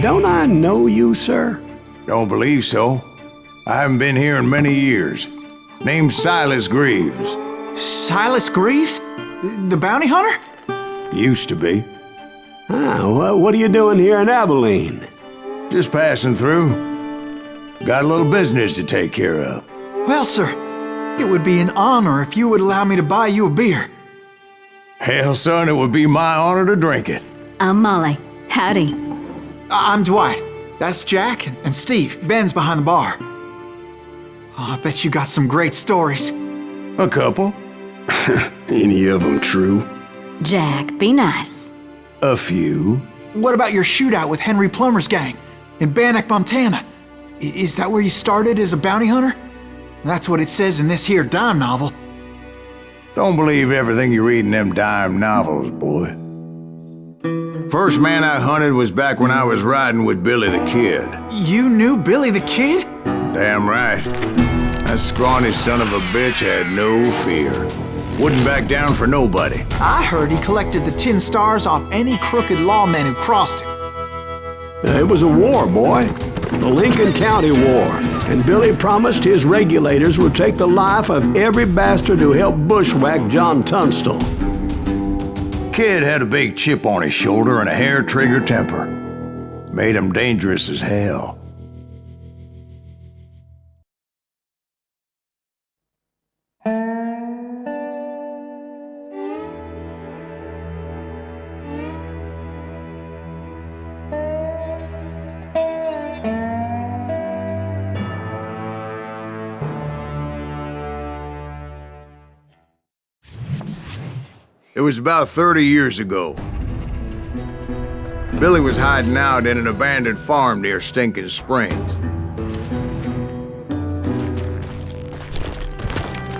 Don't I know you, sir? Don't believe so. I haven't been here in many years. Name's Silas Greaves. Silas Greaves? The bounty hunter? Used to be. What are you doing here in Abilene? Just passing through. Got a little business to take care of. Well, sir, it would be an honor if you would allow me to buy you a beer. Hell, son, it would be my honor to drink it. I'm Molly. Howdy. I'm Dwight. That's Jack and Steve. Ben's behind the bar. Oh, I bet you got some great stories. A couple. Any of them true? Jack, be nice. A few. What about your shootout with Henry Plummer's gang in Bannock, Montana? Is that where you started as a bounty hunter? That's what it says in this here dime novel. Don't believe everything you read in them dime novels, boy. First man I hunted was back when I was riding with Billy the Kid. You knew Billy the Kid? Damn right. That scrawny son of a bitch had no fear. Wouldn't back down for nobody. I heard he collected the 10 stars off any crooked lawmen who crossed him. It was a war, boy. The Lincoln County War. And Billy promised his regulators would take the life of every bastard who helped bushwhack John Tunstall. Kid had a big chip on his shoulder and a hair-trigger temper. Made him dangerous as hell. It was about 30 years ago. Billy was hiding out in an abandoned farm near Stinking Springs.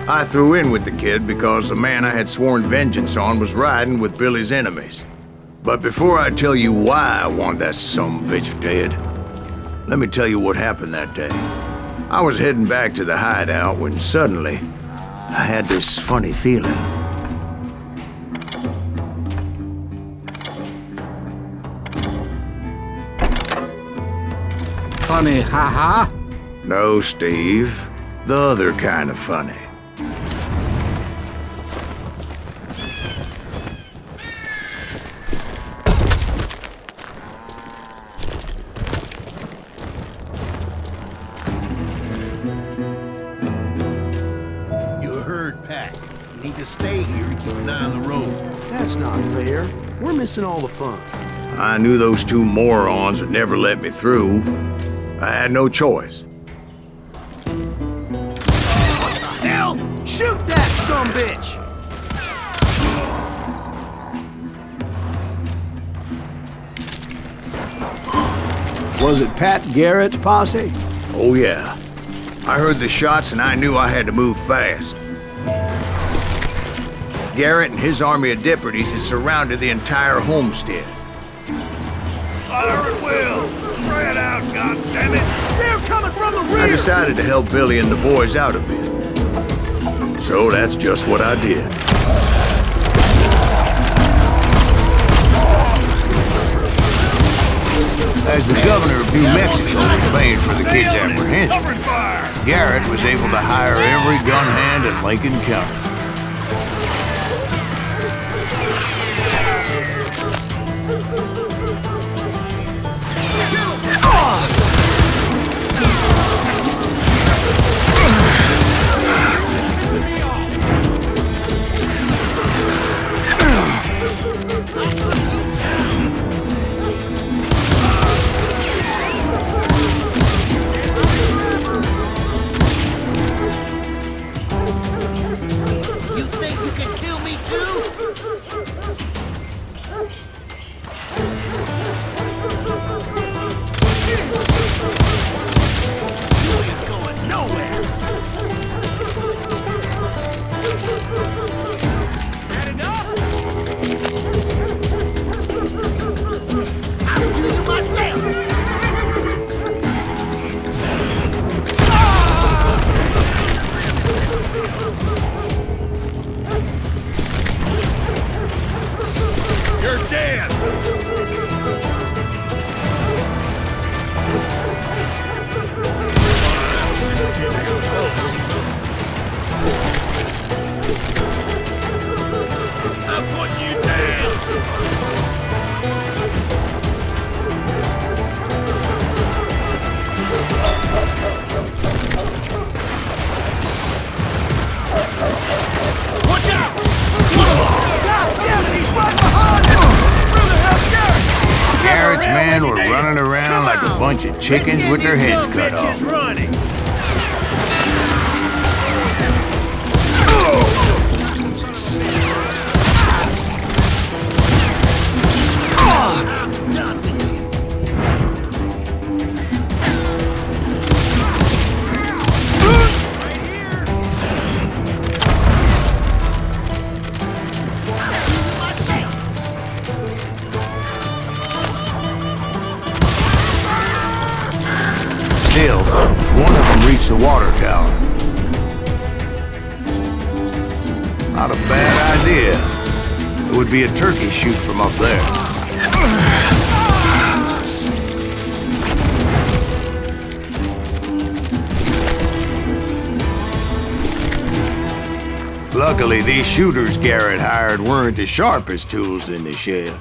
I threw in with the kid because the man I had sworn vengeance on was riding with Billy's enemies. But before I tell you why I want that sumbitch dead, let me tell you what happened that day. I was heading back to the hideout when suddenly I had this funny feeling. Funny, haha? No, Steve. The other kind of funny. You're a herd pack. You need to stay here and keep an eye on the road. That's not fair. We're missing all the fun. I knew those two morons would never let me through. I had no choice. What the hell? Shoot that sumbitch! Was it Pat Garrett's posse? Oh yeah. I heard the shots and I knew I had to move fast. Garrett and his army of deputies had surrounded the entire homestead. Fire at will! Spread out, goddammit! They're coming from the rear! I decided to help Billy and the boys out a bit. So that's just what I did. As the governor of New Mexico was paying for the kid's apprehension, Garrett was able to hire every gun hand in Lincoln County. men were running around like a bunch of chickens with their heads cut off. Running. Still, one of them reached the water tower. Not a bad idea. It would be a turkey shoot from up there. Luckily, these shooters Garrett hired weren't as sharp as tools in the shed.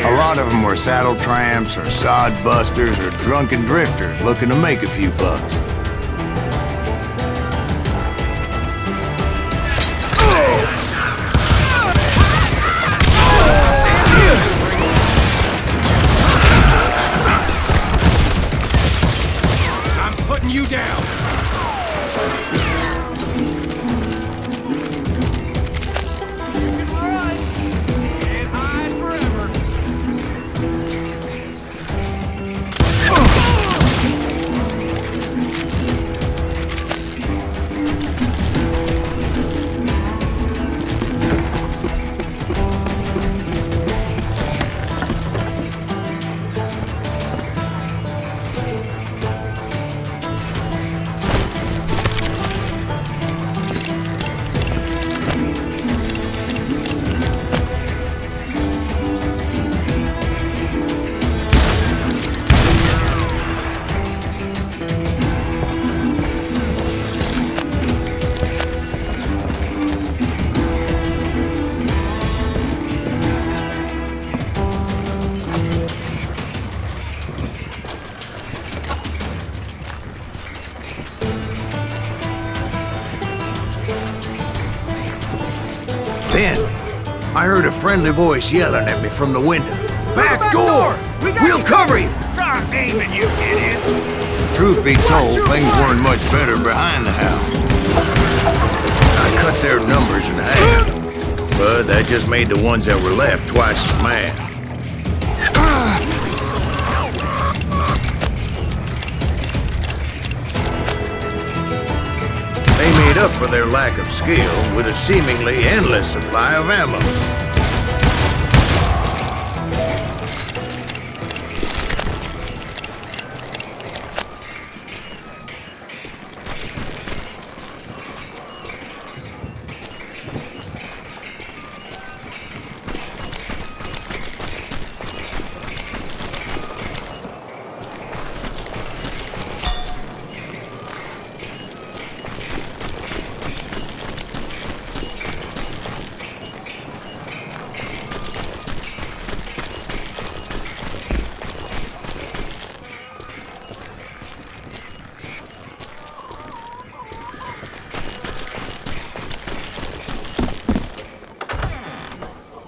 A lot of them were saddle tramps or sod busters or drunken drifters looking to make a few bucks. I'm putting you down. Then, I heard a friendly voice yelling at me from the window. Back door! We'll cover you! Stop aiming, you idiots! Truth be told, things weren't much better behind the house. I cut their numbers in half, but that just made the ones that were left twice as mad. They made up for their lack of skill with a seemingly endless supply of ammo.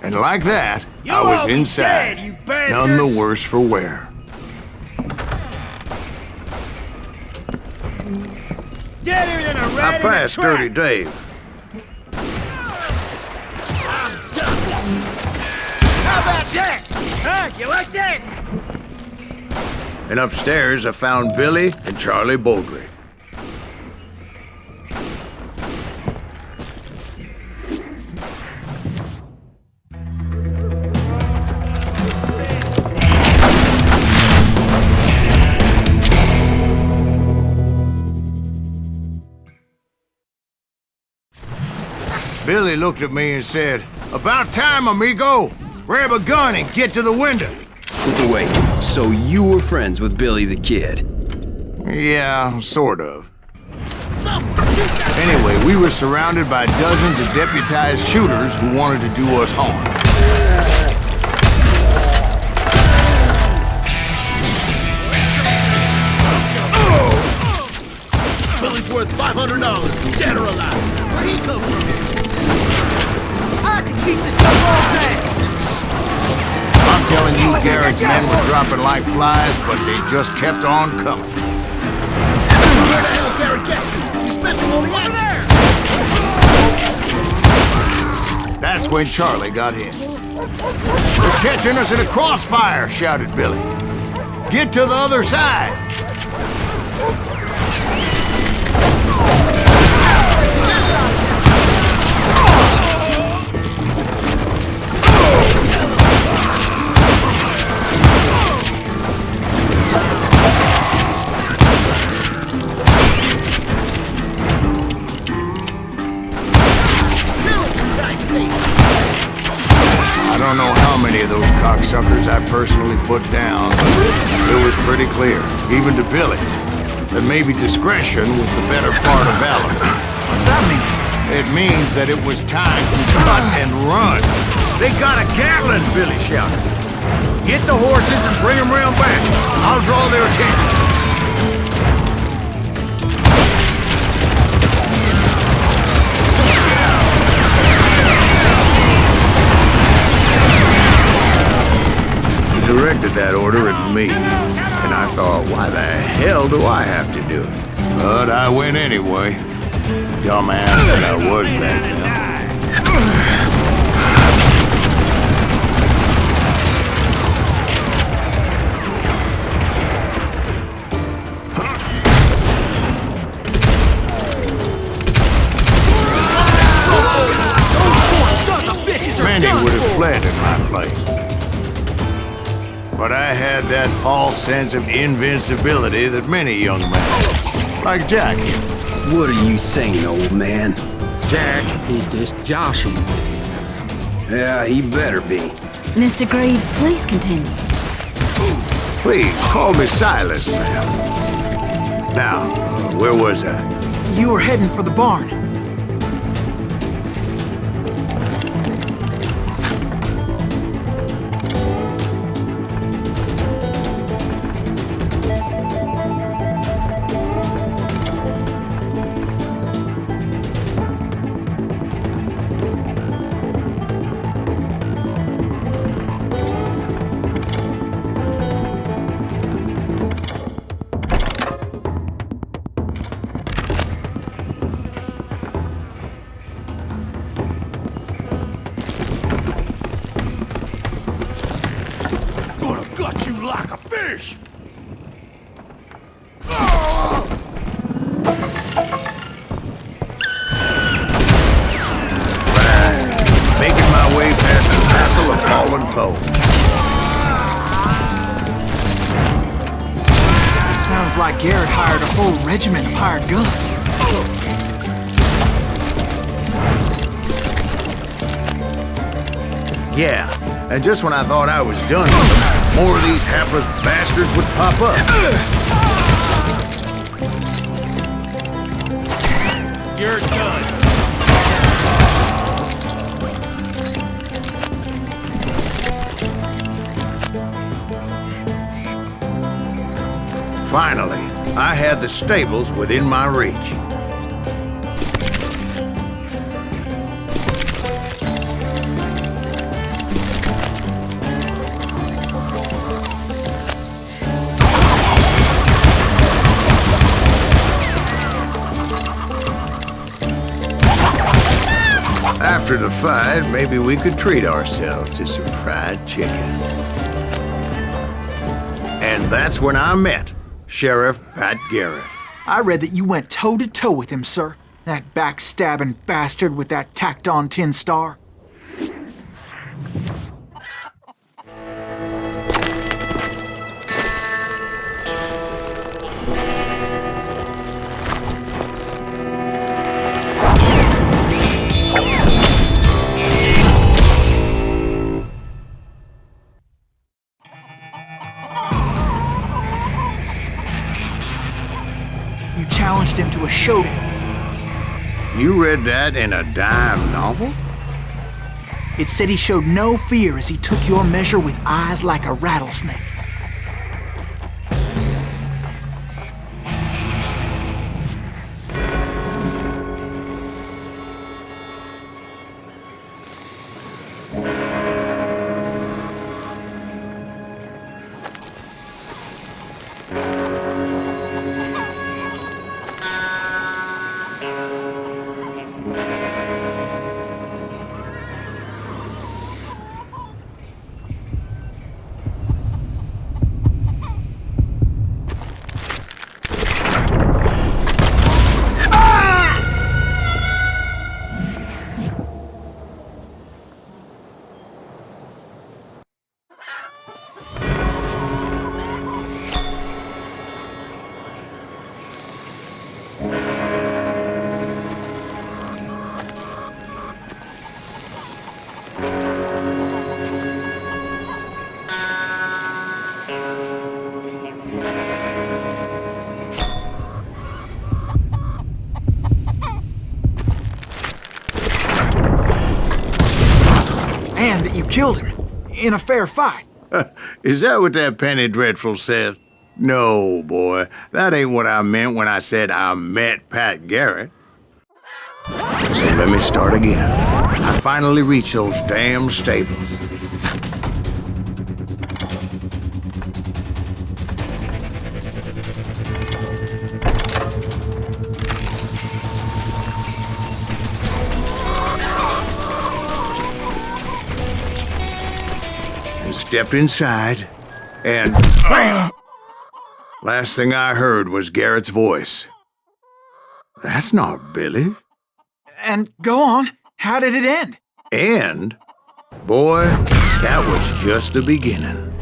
And like that, I was inside, dead, you none the bastards! worse for wear. Deader than a I rat in a passed trap. Dirty Dave. How about that? Huh? You like that? And upstairs, I found Billy and Charlie Baldry. Billy looked at me and said, "About time, amigo! Grab a gun and get to the window!" Wait, so you were friends with Billy the Kid? Yeah, sort of. Anyway, we were surrounded by dozens of deputized shooters who wanted to do us harm. Billy's worth $500, dead or alive. Where'd he come from? I can keep this up all day. I'm telling you, Garrett's men were dropping like flies, but they just kept on coming. Where the hell did Garrett get to? You spent him on the over there! That's when Charlie got hit. "They're catching us in a crossfire," shouted Billy. "Get to the other side!" I don't know how many of those cocksuckers I personally put down, but it was pretty clear, even to Billy, that maybe discretion was the better part of valor. What's that mean? It means that it was time to cut and run. "They got a Gatling!" Billy shouted. "Get the horses and bring them round back. I'll draw their attention." Directed that order at me, and I thought, why the hell do I have to do it? But I went anyway. Dumbass that I was back then. Many would have fled in my place. But I had that false sense of invincibility that many young men have. Like Jack here. What are you saying, old man? Jack, he's just joshing with you. Yeah, he better be. Mr. Greaves, please continue. Please, call me Silas, ma'am. Now, where was I? You were heading for the barn. Gut you like a fish! Making my way past the castle of fallen foe. Sounds like Garrett hired a whole regiment of hired guns. Yeah, and just when I thought I was done with them, more of these hapless bastards would pop up. You're done. Finally, I had the stables within my reach. After the fight, maybe we could treat ourselves to some fried chicken. And that's when I met Sheriff Pat Garrett. I read that you went toe-to-toe with him, sir. That backstabbing bastard with that tacked-on tin star. to a showdown. You read that in a dime novel? It said he showed no fear as he took your measure with eyes like a rattlesnake. And that you killed him in a fair fight. Is that what that Penny Dreadful said? No, boy. That ain't what I meant when I said I met Pat Garrett. So let me start again. I finally reached those damn stables. Stepped inside, and last thing I heard was Garrett's voice. That's not Billy. And go on, how did it end? And, boy, that was just the beginning.